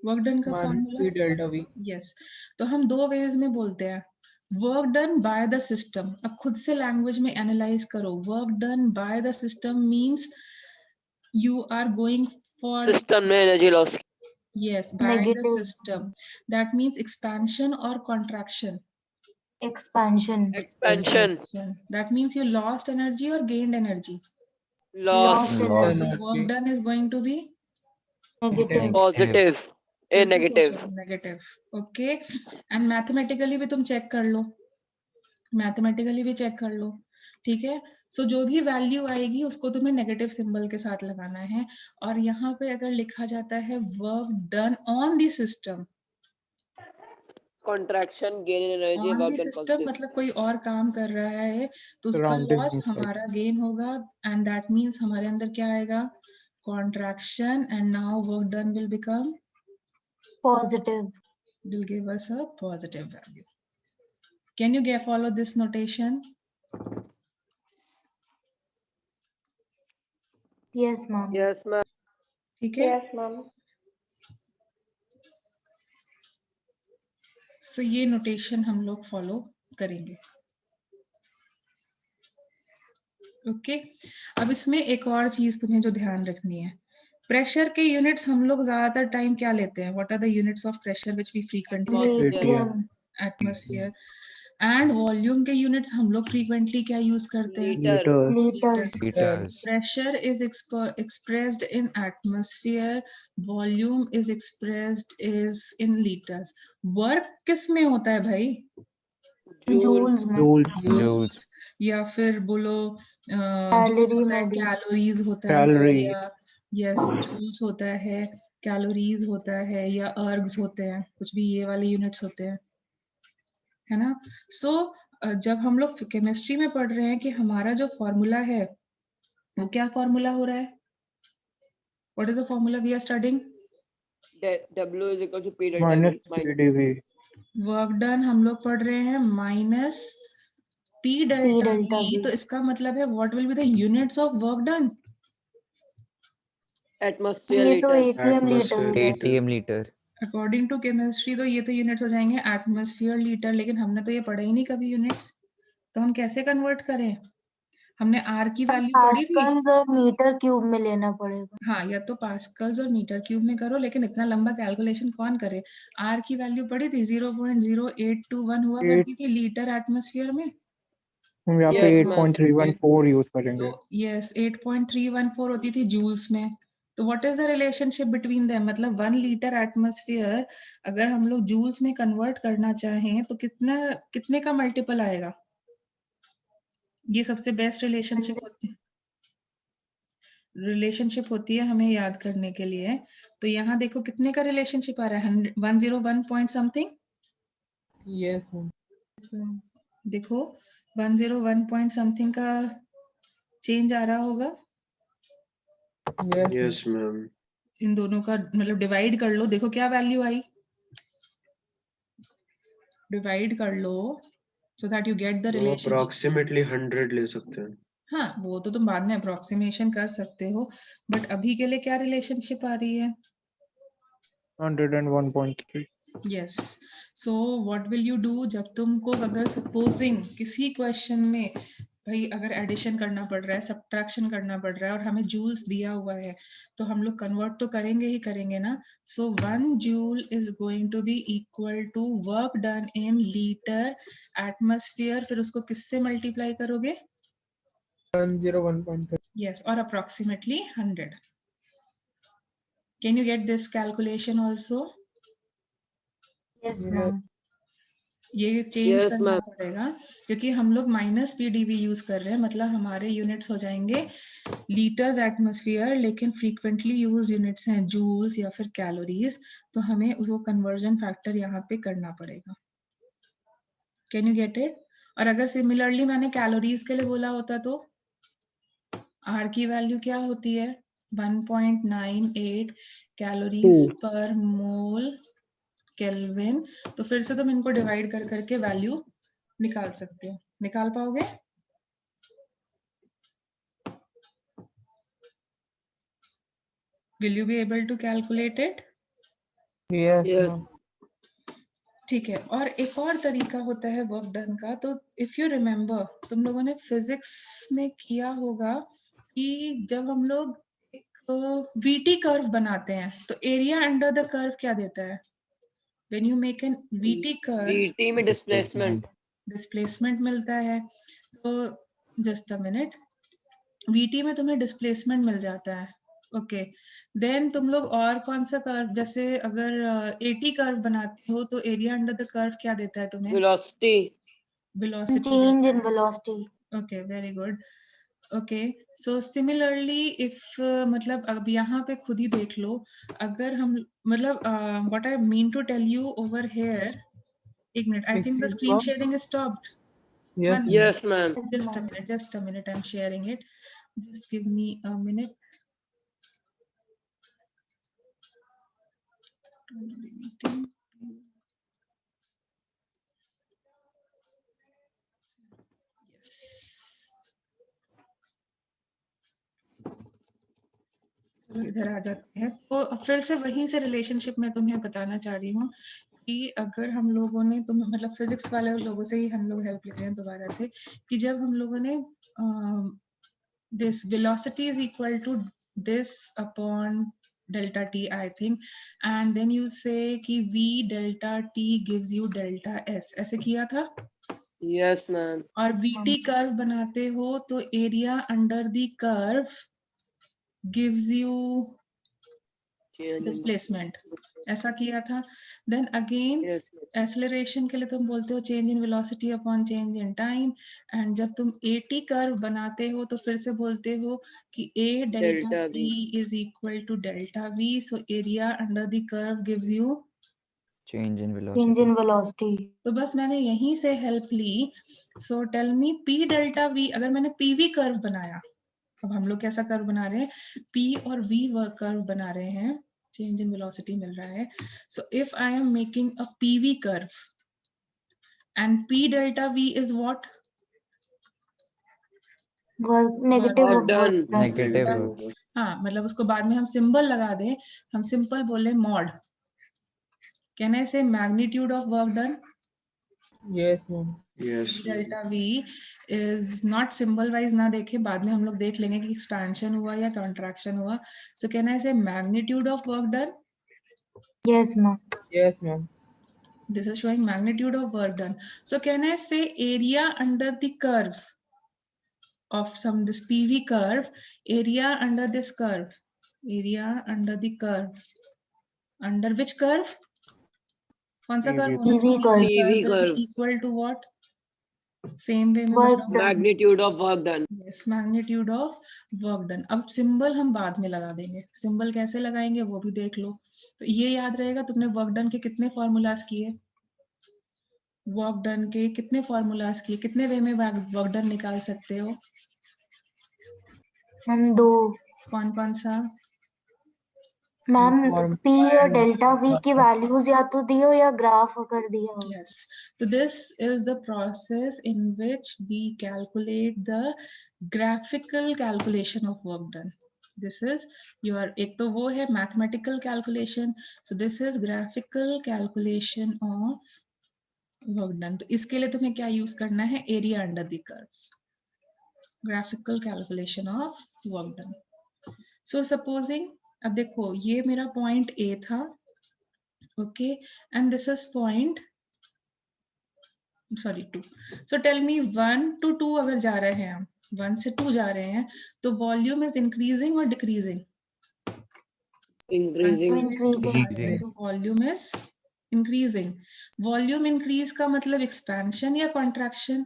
Speaker 1: वर्क डन का फॉर्मूला
Speaker 6: डेल्टा वी।
Speaker 1: यस। तो हम दो वेज में बोलते हैं। Work done by the system, अब खुद से लैंग्वेज में एनालाइज करो. Work done by the system means you are going for,
Speaker 3: system में energy loss.
Speaker 1: yes, by the
Speaker 4: Negative.
Speaker 1: system. That means expansion or contraction.
Speaker 4: Expansion.
Speaker 3: Expansion.
Speaker 1: That means you lost energy or gained energy.
Speaker 3: Loss.
Speaker 4: Lost
Speaker 7: Loss.
Speaker 1: So
Speaker 4: energy.
Speaker 1: work done is going to be
Speaker 4: Negative.
Speaker 3: Positive. ए
Speaker 1: फिर से
Speaker 3: नेगेटिव.
Speaker 1: सोचो, negative. Okay, and mathematically भी तुम चेक कर लो, मैथमेटिकली भी चेक कर लो. ठीक है, सो जो भी वैल्यू आएगी उसको तुम्हें नेगेटिव सिंबल के साथ लगाना है. और यहाँ पे अगर लिखा जाता है work done on the system,
Speaker 3: contraction, gain in energy,
Speaker 1: on the
Speaker 3: work done
Speaker 1: system
Speaker 3: positive.
Speaker 1: मतलब कोई और काम कर रहा है तो उसका
Speaker 5: Surrounding
Speaker 1: लॉस
Speaker 5: himself.
Speaker 1: हमारा गेन होगा. एंड दैट मीन्स हमारे अंदर क्या आएगा, contraction. And now work done will become,
Speaker 4: Positive.
Speaker 1: will give us a positive value. Can you get follow this notation?
Speaker 4: Yes, ma'am.
Speaker 3: Yes ma'am.
Speaker 1: ठीक है,
Speaker 6: Yes, ma'am.
Speaker 1: सो ये नोटेशन हम लोग फॉलो करेंगे. ओके, अब इसमें एक और चीज तुम्हें जो ध्यान रखनी है, प्रेशर के यूनिट्स हम लोग ज्यादातर टाइम क्या लेते हैं, what are the units of pressure which we frequently,
Speaker 4: Lithium.
Speaker 1: Atmosphere. And volume के यूनिट्स हम लोग फ्रीक्वेंटली क्या यूज करते हैं,
Speaker 3: litre.
Speaker 4: Liters.
Speaker 7: Liters.
Speaker 1: pressure is expressed in atmosphere, volume is expressed is in liters. work किस में होता है भाई,
Speaker 3: जूल.
Speaker 4: Joules में.
Speaker 5: Joules.
Speaker 7: Joules.
Speaker 1: या फिर बोलो
Speaker 4: Calorie में भी.
Speaker 1: कैलोरीज होता है,
Speaker 5: Calorie.
Speaker 1: या यस जूल्स होता है, कैलोरीज होता है, या अर्ग्स होते हैं, कुछ भी ये वाले यूनिट्स होते हैं, है ना. सो जब हम लोग केमिस्ट्री में पढ़ रहे हैं कि हमारा जो फॉर्मूला है वो क्या फॉर्मूला हो रहा है, what is the formula we are studying.
Speaker 3: W is equal to P delta
Speaker 5: Minus
Speaker 3: V. Minus.
Speaker 5: PdV.
Speaker 1: Work done हम लोग पढ़ रहे हैं minus P delta
Speaker 4: delta
Speaker 1: V,
Speaker 4: V.
Speaker 1: तो इसका मतलब है what will be the units of work done.
Speaker 3: Atmosphere
Speaker 4: ये तो
Speaker 3: लीटर.
Speaker 4: ATM liter
Speaker 2: Atmosphere
Speaker 4: हो गया.
Speaker 7: ATM liter.
Speaker 1: According to chemistry तो ये तो यूनिट्स हो जाएंगे एटमॉस्फेयर लीटर, लेकिन हमने तो ये पढ़ा ही नहीं कभी यूनिट्स, तो हम कैसे कन्वर्ट करें. हमने आर की वैल्यू पढ़ी थी,
Speaker 4: पास्कल्स और मीटर क्यूब में लेना पड़ेगा.
Speaker 1: हाँ, या तो पास्कल्स और मीटर क्यूब में करो, लेकिन इतना लंबा कैलकुलेशन कौन करे. आर की वैल्यू पढ़ी थी 0.0821 हुआ करती थी लीटर एटमॉस्फेयर में.
Speaker 5: हम यहाँ
Speaker 3: Yes,
Speaker 5: पे
Speaker 3: ma'am.
Speaker 5: 8.314 यूज करेंगे.
Speaker 1: तो यस 8.314 होती थी जूल्स में. तो what is the relationship between them, मतलब 1 लीटर एटमॉस्फेयर अगर हम लोग जूल्स में कन्वर्ट करना चाहें तो कितना, कितने का मल्टीपल आएगा. ये सबसे बेस्ट रिलेशनशिप होती है हमें याद करने के लिए. तो यहाँ देखो कितने का रिलेशनशिप आ रहा है, 101 पॉइंट समथिंग.
Speaker 8: Yes, ma'am.
Speaker 1: देखो 101 पॉइंट समथिंग का चेंज आ रहा होगा.
Speaker 8: Yes,
Speaker 2: Yes, ma'am.
Speaker 1: इन दोनों का मतलब डिवाइड कर लो, देखो क्या वैल्यू आई, डिवाइड कर लो so that you get the
Speaker 2: वो
Speaker 1: रिलेशनशिप.
Speaker 2: approximately 100 ले सकते हैं.
Speaker 1: हाँ, वो तो तुम बाद में अप्रोक्सीमेशन कर सकते हो, बट अभी के लिए क्या रिलेशनशिप आ रही है.
Speaker 5: 101.3.
Speaker 1: Yes, so what will you do, जब तुमको अगर सपोजिंग किसी क्वेश्चन में भाई अगर एडिशन करना पड़ रहा है, सब्ट्रैक्शन करना पड़ रहा है और हमें जूल्स दिया हुआ है, तो हम लोग कन्वर्ट तो करेंगे ही करेंगे ना. So 1 joule is going to be equal to work done in litre atmosphere, फिर उसको किससे मल्टीप्लाई करोगे.
Speaker 8: 101.3.
Speaker 1: यस, और approximately 100. Can you get this calculation also.
Speaker 4: Yes, ma'am.
Speaker 1: ये चेंज
Speaker 3: Yes,
Speaker 1: करना
Speaker 3: ma'am.
Speaker 1: पड़ेगा क्योंकि हम लोग माइनस PdV यूज कर रहे हैं, मतलब हमारे यूनिट्स हो जाएंगे लीटर्स एटमॉस्फेयर, लेकिन फ्रीक्वेंटली यूज यूनिट्स हैं जूल्स या फिर कैलोरीज, तो हमें उसको कन्वर्जन फैक्टर यहाँ पे करना पड़ेगा. Can you get it. और अगर सिमिलरली मैंने कैलोरीज के लिए बोला होता तो आर की वैल्यू क्या होती है, 1.98 कैलोरीज पर मोल केल्विन. तो फिर से तुम इनको डिवाइड कर करके वैल्यू निकाल सकते हो, निकाल पाओगे. Will you be able to calculate it.
Speaker 8: Yes,
Speaker 3: Yes.
Speaker 8: ma'am.
Speaker 1: ठीक है, और एक और तरीका होता है वर्क डन का। तो इफ यू रिमेम्बर, तुम लोगों ने फिजिक्स में किया होगा कि जब हम लोग एक वीटी कर्व बनाते हैं तो एरिया अंडर द कर्व क्या देता है? When you make an VT curve,
Speaker 3: VT में डिस्प्लेसमेंट
Speaker 1: डिस्प्लेसमेंट मिलता है। तो जस्ट अ मिनट, वीटी में तुम्हें डिस्प्लेसमेंट मिल जाता है। ओके, देन तुम लोग और कौन सा कर्व, जैसे अगर एटी कर्व बनाते हो तो एरिया अंडर द कर्व क्या देता है तुम्हें?
Speaker 3: वेलोसिटी
Speaker 1: वेलोसिटी
Speaker 4: change
Speaker 1: देता
Speaker 4: in
Speaker 1: है।
Speaker 4: velocity.
Speaker 1: Okay, very good. Okay, so similarly if मतलब अब यहाँ पे खुद ही देख लो, अगर हम मतलब what I mean to tell you over here, एक minute, I think the
Speaker 8: Fixing
Speaker 1: screen
Speaker 8: work.
Speaker 1: Sharing is stopped.
Speaker 8: Yes,
Speaker 1: One
Speaker 8: ma'am.
Speaker 1: minute.
Speaker 3: Yes ma'am
Speaker 4: Yes,
Speaker 1: Just a
Speaker 4: ma'am.
Speaker 1: minute, just a minute. I'm sharing it. Just give me a minute. Yes. चलो इधर आ जाते हैं। तो फिर से वहीं से रिलेशनशिप में तुम्हें बताना चाह रही हूँ कि अगर हम लोगों ने, तुम मतलब फिजिक्स वाले लोगों से ही हम लोग हेल्प ले रहे हैं दोबारा से, कि जब हम लोगों ने this velocity is equal to this upon delta t, I think, and then you say कि v delta t gives you delta s, ऐसे किया था।
Speaker 3: यस मैम
Speaker 1: और vt कर्व बनाते हो तो area under the curve gives you displacement, ऐसा किया था। देन अगेन
Speaker 3: यस
Speaker 1: एक्सेलरेशन के लिए तुम बोलते हो change in velocity upon change in time, and जब तुम एटी कर्व बनाते हो तो फिर से बोलते हो कि ए delta
Speaker 3: delta
Speaker 1: T is equal to delta V, so area under the curve gives you
Speaker 7: Change in
Speaker 4: Change
Speaker 7: velocity.
Speaker 4: in velocity.
Speaker 1: तो बस मैंने यहीं से हेल्प ली। So tell me P delta V, अगर मैंने पीवी कर्व बनाया, अब हम लोग कैसा कर्व बना रहे हैं, P और V कर्व बना रहे हैं, चेंज इन वेलोसिटी मिल रहा है। So if I am making a PV curve and P delta V is what?
Speaker 4: Work negative
Speaker 3: Work
Speaker 4: of
Speaker 3: done.
Speaker 4: work done.
Speaker 7: Negative work.
Speaker 1: हाँ, मतलब उसको बाद में हम सिंबल लगा दें, हम सिंपल बोले मॉड। कैन आई से magnitude of work done?
Speaker 8: Yes, ma'am.
Speaker 2: Yes.
Speaker 1: Delta V is not symbol wise ना देखे, बाद में हम लोग देख लेंगे कि एक्सपेंशन हुआ या कॉन्ट्रैक्शन हुआ। सो कैन आई से magnitude of work done?
Speaker 4: Yes, ma'am.
Speaker 8: Yes, ma'am.
Speaker 1: This is showing magnitude of work done. So can I say area under the curve of some this PV curve, area under this curve, area under the curve, under which curve? कौन सा कर्व होना
Speaker 4: PV
Speaker 1: चाहिए?
Speaker 4: curve.
Speaker 3: PV
Speaker 1: will be
Speaker 3: curve.
Speaker 1: equal to what? Same way में
Speaker 4: Work
Speaker 1: बताओ।
Speaker 4: done.
Speaker 3: Magnitude of work done.
Speaker 1: Yes, magnitude of work done। अब सिंबल हम बाद में लगा देंगे, सिंबल कैसे लगाएंगे वो भी देख लो। तो ये याद रहेगा, तुमने वर्क डन के कितने फॉर्मूलाज किए? वर्क डन के कितने फॉर्मूलाज किए, कितने वे में वर्क डन निकाल सकते हो?
Speaker 4: हम दो
Speaker 1: कौन कौन सा?
Speaker 4: मैम
Speaker 8: Form-
Speaker 4: P और डेल्टा V की वैल्यूज या तो दियो या ग्राफ अगर दिया हो।
Speaker 1: Yes. So this is the process in which we calculate the graphical calculation of work done. This is your, एक तो वो है mathematical calculation. So this is graphical calculation of work done. तो इसके लिए तुम्हें क्या यूज करना है? area under the curve. Graphical calculation of work done. So supposing, अब देखो ये मेरा point A था, okay, and this is point sorry 2। So tell me 1 to 2 अगर जा रहे हैं हम, 1 से 2 जा रहे हैं, तो वॉल्यूम इज इंक्रीजिंग और decreasing?
Speaker 3: Increasing.
Speaker 4: Increasing.
Speaker 1: Volume is increasing. Volume increase का मतलब एक्सपेंशन या कॉन्ट्रैक्शन?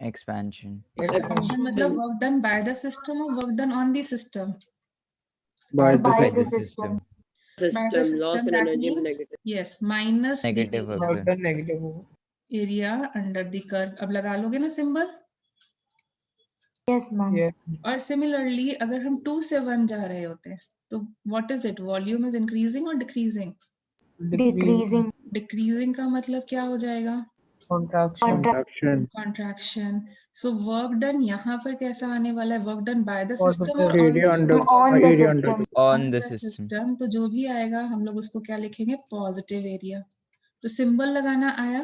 Speaker 7: Expansion.
Speaker 1: एक्सपेंशन मतलब work done by the system और work done on the system?
Speaker 5: By the
Speaker 4: By
Speaker 7: By
Speaker 4: the
Speaker 7: the
Speaker 4: system.
Speaker 1: By the
Speaker 3: System. Loss
Speaker 1: system,
Speaker 3: in
Speaker 1: that
Speaker 3: energy
Speaker 1: means
Speaker 3: negative.
Speaker 1: yes, minus the
Speaker 7: Negative work
Speaker 8: Work
Speaker 7: done.
Speaker 8: done negative होगा.
Speaker 1: area under the curve। अब लगा लोगे ना सिंबल?
Speaker 4: Yes, ma'am.
Speaker 8: Yes.
Speaker 1: और सिमिलरली अगर हम 2 से 1 जा रहे होते हैं तो what is it? Volume is increasing और डिक्रीजिंग?
Speaker 4: Decreasing.
Speaker 1: डिक्रीजिंग का मतलब क्या हो जाएगा?
Speaker 8: Contraction.
Speaker 5: contraction.
Speaker 1: Contraction. So work done यहाँ पर कैसा आने वाला है? Work done by the
Speaker 8: For
Speaker 1: system
Speaker 8: the
Speaker 1: और on
Speaker 5: Area
Speaker 1: the
Speaker 5: under
Speaker 1: system?
Speaker 4: On the
Speaker 5: area under
Speaker 4: system.
Speaker 7: On the system.
Speaker 1: System. तो जो भी आएगा हम लोग उसको क्या लिखेंगे? Positive area. तो सिंबल लगाना आया।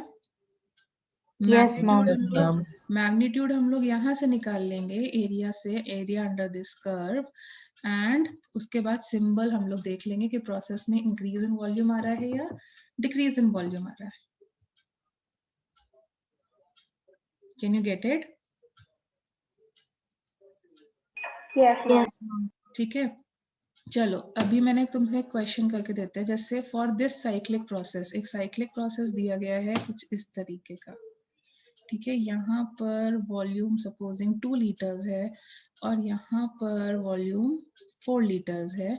Speaker 4: Yes,
Speaker 1: magnitude
Speaker 4: ma'am.
Speaker 1: मैग्नीट्यूड हम लोग यहाँ से निकाल लेंगे, एरिया से, area under this curve, and उसके बाद सिंबल हम लोग देख लेंगे कि प्रोसेस में इंक्रीज इन वॉल्यूम आ रहा है या डिक्रीज इन वॉल्यूम आ रहा है। Can you get it?
Speaker 6: Yes, ma'am.
Speaker 4: Yes, ma'am.
Speaker 1: ठीक है, चलो अभी मैंने तुमसे एक क्वेश्चन करके देते हैं, जैसे फॉर दिस साइक्लिक प्रोसेस, एक साइक्लिक प्रोसेस दिया गया है कुछ इस तरीके का, ठीक है। यहाँ पर वॉल्यूम सपोजिंग 2 लीटर्स है और यहाँ पर वॉल्यूम 4 लीटर्स है,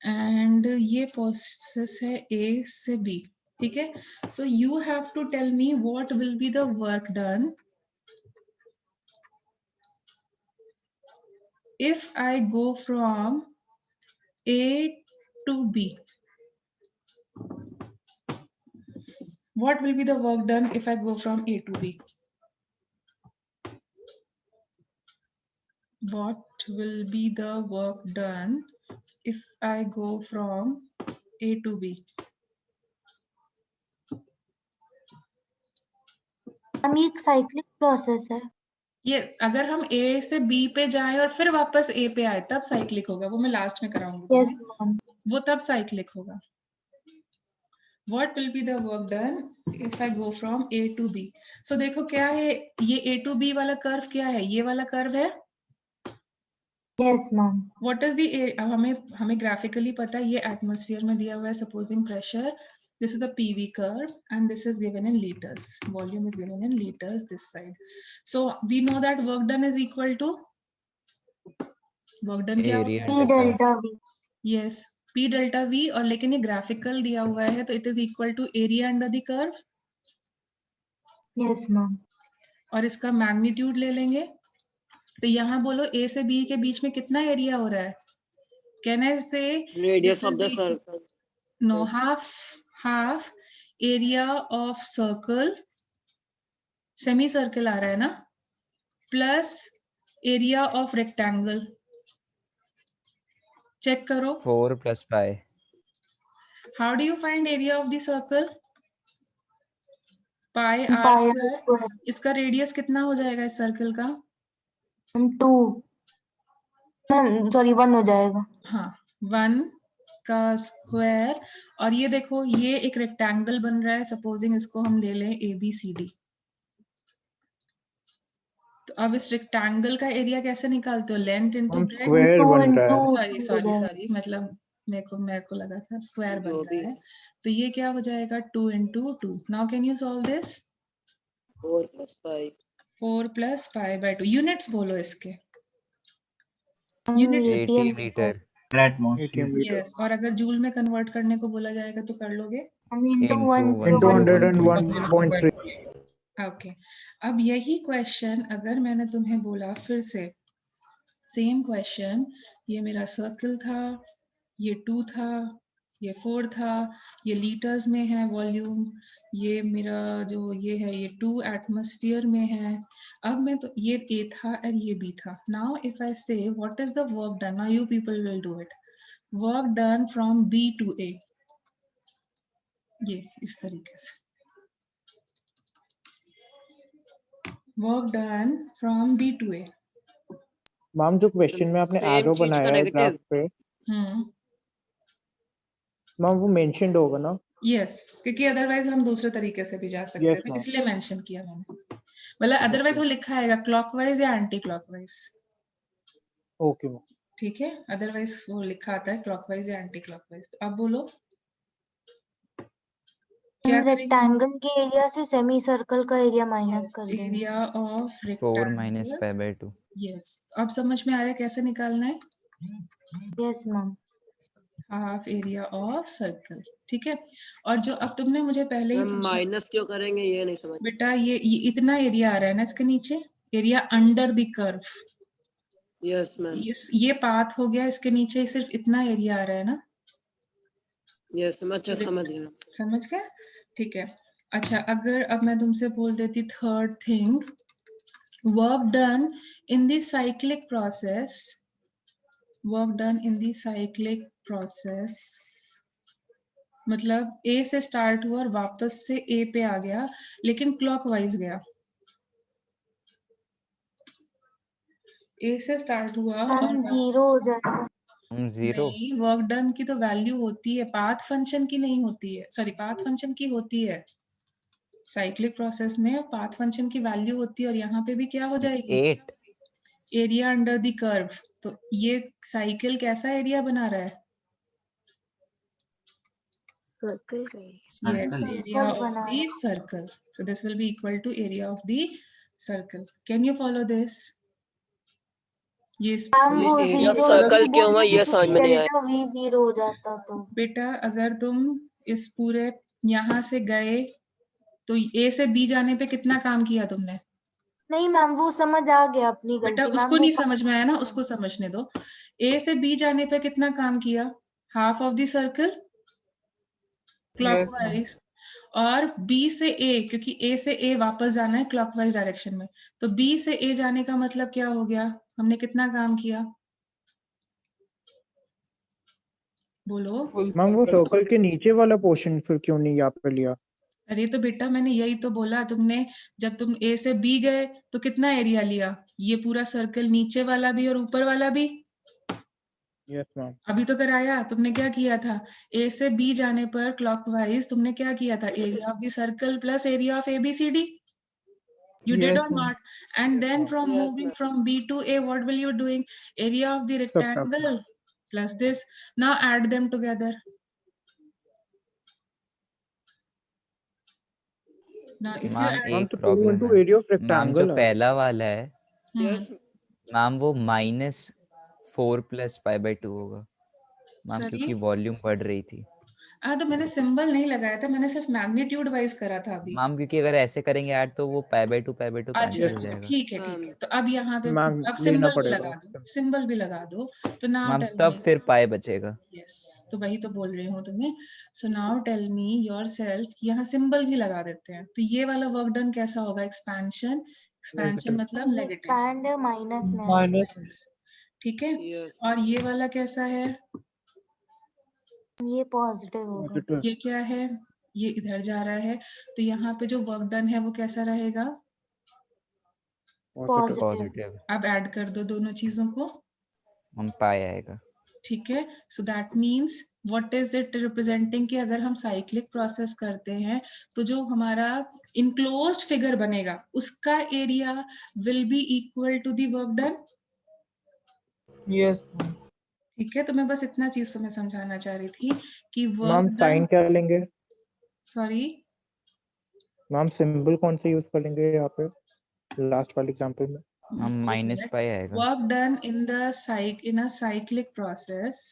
Speaker 1: एंड ये प्रोसेस है ए से बी, ठीक है। So you have to tell me what will be the work done if I go from A to B. What will be the work done if I go from A to B? What will be the work done if I go from A to B?
Speaker 4: हम एक साइक्लिक प्रोसेस है।
Speaker 1: ये अगर हम A से B पे जाएं और फिर वापस A पे आए तब साइक्लिक होगा, वो मैं लास्ट में कराऊंगी।
Speaker 4: Yes, ma'am.
Speaker 1: वो तब साइक्लिक होगा। What will be the work done if I go from A to B? So देखो क्या है, ये A to B वाला कर्व क्या है, ये वाला कर्व है।
Speaker 4: Yes, ma'am.
Speaker 1: What is the अब हमें ग्राफिकली पता है, ये एटमॉस्फेयर में दिया हुआ है, supposing pressure, this is a PV curve and this is given in liters, volume is given in liters this side. So we know that work done is equal to, work done क्या होता
Speaker 7: Area
Speaker 1: है?
Speaker 4: P
Speaker 7: under curve.
Speaker 4: delta V.
Speaker 1: Yes, P delta V, और लेकिन ये ग्राफिकल दिया हुआ है तो it is equal to area under the curve,
Speaker 4: Yes, ma'am.
Speaker 1: और इसका मैग्नीट्यूड ले लेंगे। तो यहाँ बोलो A से B के बीच में कितना एरिया हो रहा है? Can I say
Speaker 3: Radius
Speaker 1: this
Speaker 3: of
Speaker 1: is
Speaker 3: the
Speaker 1: equal,
Speaker 3: circle.
Speaker 1: no, half area of circle, semicircle आ रहा है ना, plus area of rectangle. Check करो,
Speaker 7: 4 plus pi.
Speaker 1: How do you find area of the circle? Pi r
Speaker 4: Pi r
Speaker 1: square.
Speaker 4: square.
Speaker 1: इसका रेडियस कितना हो जाएगा इस सर्कल का?
Speaker 4: 2. मैम सॉरी 1 हो जाएगा।
Speaker 1: हाँ, 1 का स्क्वायर, और ये देखो ये एक रेक्टेंगल बन रहा है, सपोजिंग इसको हम ले लें ABCD। तो अब इस रेक्टेंगल का एरिया कैसे निकालते हो? लेंथ इनटू
Speaker 5: हम
Speaker 1: ब्रेड्थ।
Speaker 5: स्क्वायर
Speaker 4: 2
Speaker 5: बन रहा है।
Speaker 4: into
Speaker 1: सॉरी
Speaker 4: 2 हो
Speaker 1: सॉरी
Speaker 4: जाएगा।
Speaker 1: सॉरी, मतलब मेरे को लगा था स्क्वायर बन
Speaker 3: जो भी
Speaker 1: रहा है।
Speaker 3: है,
Speaker 1: तो ये क्या हो जाएगा? 2 into 2। Now can you solve this?
Speaker 3: 4 plus pi.
Speaker 1: 4 plus pi by 2। Units बोलो इसके,
Speaker 4: हम
Speaker 1: units.
Speaker 4: ATM
Speaker 7: 80 meter.
Speaker 5: ATM metre
Speaker 1: yes, और अगर जूल में कन्वर्ट करने को बोला जाएगा तो कर लोगे?
Speaker 4: हम into
Speaker 7: Into
Speaker 4: 101.3।
Speaker 5: 101.3
Speaker 1: ओके, अब यही क्वेश्चन अगर मैंने तुम्हें बोला फिर से, सेम क्वेश्चन, ये मेरा सर्कल था, ये 2 था, ये 4 था, ये लीटर्स में है वॉल्यूम, ये मेरा जो ये है ये 2 एटमॉस्फेयर में है। अब मैं तो ये A था और ये B था। नाउ इफ आई से what is the work done, now you people will do it. Work done from B to A, ये इस तरीके से work done from B to A।
Speaker 5: Ma'am जो क्वेश्चन में आपने
Speaker 3: Same
Speaker 5: एरो
Speaker 3: चीज का
Speaker 5: बनाया है ग्राफ
Speaker 3: negative.
Speaker 5: पे,
Speaker 1: हम्म,
Speaker 5: मैम वो मेंशन्ड होगा ना?
Speaker 1: यस, क्योंकि अदरवाइज हम दूसरे तरीके से भी जा सकते
Speaker 5: Yes,
Speaker 1: थे,
Speaker 5: ma'am.
Speaker 1: इसलिए मेंशन किया मैंने। मतलब अदरवाइज वो लिखा आएगा क्लॉकवाइज या एंटी क्लॉकवाइज,
Speaker 5: ओके मैम।
Speaker 1: ठीक है। अदरवाइज वो लिखा आता है क्लॉकवाइज या एंटी क्लॉकवाइज। तो अब बोलो क्या
Speaker 4: हम रेक्टेंगल के एरिया से सेमी सर्कल का एरिया माइनस कर देंगे।
Speaker 1: Area of
Speaker 7: 4 minus
Speaker 1: rectangle.
Speaker 7: pi by 2.
Speaker 1: Yes, अब समझ में आ रहा है कैसे निकालना है?
Speaker 4: Yes ma'am.
Speaker 1: Half area of circle, ठीक है। और जो अब तुमने मुझे पहले ही
Speaker 3: हम
Speaker 1: पूछा
Speaker 3: माइनस क्यों करेंगे ये नहीं समझ।
Speaker 1: बेटा, ये इतना एरिया आ रहा है ना इसके नीचे, area under the curve,
Speaker 3: yes ma'am,
Speaker 1: ये पाथ हो गया, इसके नीचे सिर्फ इतना एरिया आ रहा है ना,
Speaker 3: यस मैं अच्छा समझ गया।
Speaker 1: समझ गए? ठीक है। अच्छा, अगर अब मैं तुमसे बोल देती third thing, work done in the cyclic process, work done in the cyclic process मतलब ए से स्टार्ट हुआ और वापस से ए पे आ गया, लेकिन क्लॉकवाइज गया। ए से स्टार्ट हुआ और
Speaker 4: मैम 0 हो जाएगा।
Speaker 7: जीरो।
Speaker 1: नहीं, वर्क डन की तो वैल्यू होती है, पाथ फंक्शन की नहीं होती है। सॉरी, पाथ फंक्शन की होती है। साइक्लिक प्रोसेस में पाथ फंक्शन की वैल्यू होती है, और यहाँ पे भी क्या हो जाएगी?
Speaker 7: 8।
Speaker 1: Area under the curve. तो ये साइकिल कैसा एरिया बना रहा है?
Speaker 4: सर्कल का
Speaker 1: Yes,
Speaker 4: सर्कल
Speaker 1: area of
Speaker 4: बना
Speaker 1: the circle. So this will be equal to area of the circle. Can you follow this? Yes.
Speaker 4: Ma'am वो
Speaker 3: ये area of
Speaker 4: 0
Speaker 3: circle क्यों हुआ, ये समझ में नहीं आया।
Speaker 4: डेल्टा v 0 हो जाता तो।
Speaker 1: बेटा अगर तुम इस पूरे यहाँ से गए तो A से B जाने पे कितना काम किया तुमने?
Speaker 4: नहीं मैम वो समझ आ गया अपनी
Speaker 1: बेटा
Speaker 4: गलती।
Speaker 1: उसको
Speaker 4: मैम
Speaker 1: नहीं समझ में आया ना, उसको समझने दो। A से B जाने पे कितना काम किया? Half of the circle clockwise. और B से A, क्योंकि A से A वापस जाना है क्लॉकवाइज डायरेक्शन में, तो B से A जाने का मतलब क्या हो गया? हमने कितना काम किया? बोलो।
Speaker 5: मैम वो सर्कल के नीचे वाला पोर्शन फिर क्यों नहीं यहाँ पे लिया?
Speaker 1: अरे तो बेटा मैंने यही तो बोला, तुमने जब तुम A से B गए तो कितना एरिया लिया? ये पूरा सर्कल, नीचे वाला भी और ऊपर वाला भी।
Speaker 5: Yes ma'am.
Speaker 1: अभी तो कराया, तुमने क्या किया था? A से B जाने पर क्लॉकवाइज तुमने क्या किया था? Area of the circle plus area of ABCD. You did
Speaker 8: Yes,
Speaker 1: or
Speaker 8: ma'am.
Speaker 1: not? And then from
Speaker 3: Yes,
Speaker 1: moving
Speaker 3: ma'am.
Speaker 1: from B to A, what will you doing? Area of the rectangle plus this. Now add them together. Now if you
Speaker 7: ma'am
Speaker 1: add,
Speaker 5: ma'am
Speaker 7: एक
Speaker 5: तो 2
Speaker 7: प्रॉब्लम
Speaker 5: into
Speaker 7: है।
Speaker 5: एरिया ऑफ
Speaker 7: मैम जो
Speaker 5: रेक्टेंगल है।
Speaker 7: पहला वाला है
Speaker 3: Yes,
Speaker 7: मैम वो -4 + π/2 होगा मैम,
Speaker 1: Sorry?
Speaker 7: क्योंकि वॉल्यूम बढ़ रही थी
Speaker 1: हाँ तो मैंने सिंबल नहीं लगाया था, मैंने सिर्फ मैग्नीट्यूड वाइज करा था अभी।
Speaker 7: मैम, क्योंकि अगर ऐसे करेंगे ऐड तो वो π/2
Speaker 1: अच्छा
Speaker 7: कैंसिल हो
Speaker 1: अच्छा,
Speaker 7: जाएगा
Speaker 1: ठीक है ठीक है। तो अब यहाँ पे
Speaker 5: मैम
Speaker 1: अब
Speaker 5: लेना
Speaker 1: सिंबल भी
Speaker 5: पड़ेगा।
Speaker 1: लगा दो, सिंबल भी लगा दो। तो नाउ
Speaker 7: मैम
Speaker 1: टेल
Speaker 7: तब
Speaker 1: मी।
Speaker 7: फिर पाई बचेगा।
Speaker 1: यस, तो वही तो बोल रही हूँ तुम्हें। So now tell me yourself, यहाँ सिंबल भी लगा देते हैं। तो ये वाला वर्क डन कैसा होगा? एक्सपेंशन। एक्सपेंशन मतलब नेगेटिव।
Speaker 4: एक्सपैंड है माइनस में।
Speaker 8: Minus.
Speaker 1: ठीक है।
Speaker 3: yes.
Speaker 1: और ये वाला कैसा है?
Speaker 4: ये पॉजिटिव होगा।
Speaker 5: पॉजिटिव।
Speaker 1: ये क्या है? ये इधर जा रहा है, तो यहाँ पे जो वर्क डन है वो कैसा रहेगा?
Speaker 5: पॉजिटिव।
Speaker 7: पॉजिटिव।
Speaker 1: अब ऐड कर दो दोनों चीजों को।
Speaker 7: हम पाई आएगा।
Speaker 1: ठीक है। So that means what is it representing? कि अगर हम साइक्लिक प्रोसेस करते हैं तो जो हमारा इनक्लोज्ड फिगर बनेगा उसका area will be equal to the work done.
Speaker 8: Yes, ma'am.
Speaker 1: ठीक है, तो मैं बस इतना चीज तुम्हें समझाना चाह रही थी कि
Speaker 5: मैम
Speaker 1: वर्क
Speaker 5: साइन
Speaker 1: डन।
Speaker 5: क्या लेंगे?
Speaker 1: सॉरी
Speaker 5: मैम सिंबल कौन सा यूज करेंगे यहाँ पे लास्ट वाले एग्जांपल में?
Speaker 7: हम -π आएगा।
Speaker 1: Work done in the cyclic process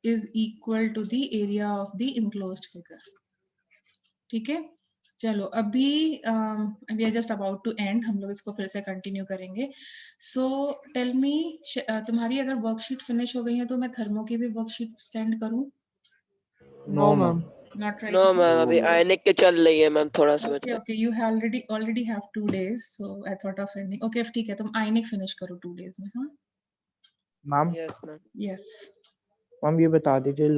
Speaker 1: is equal to the area of the enclosed figure. ठीक है, चलो अभी we are just about to end, हम लोग इसको फिर से कंटिन्यू करेंगे। सो टेल मी, तुम्हारी अगर वर्कशीट फिनिश हो गई है तो मैं थर्मो की भी वर्कशीट सेंड करूं?
Speaker 8: No, ma'am.
Speaker 1: Not right
Speaker 3: No,
Speaker 1: now?
Speaker 3: Ma'am अभी आयनिक के चल रही है मैम, थोड़ा सा
Speaker 1: Okay, okay, you already have 2 days, so I thought of sending. Okay, ठीक है, तुम आयनिक फिनिश करो 2 days में। हाँ
Speaker 5: ma'am
Speaker 3: yes, ma'am.
Speaker 1: Yes.
Speaker 5: Ma'am ये बता दीजिए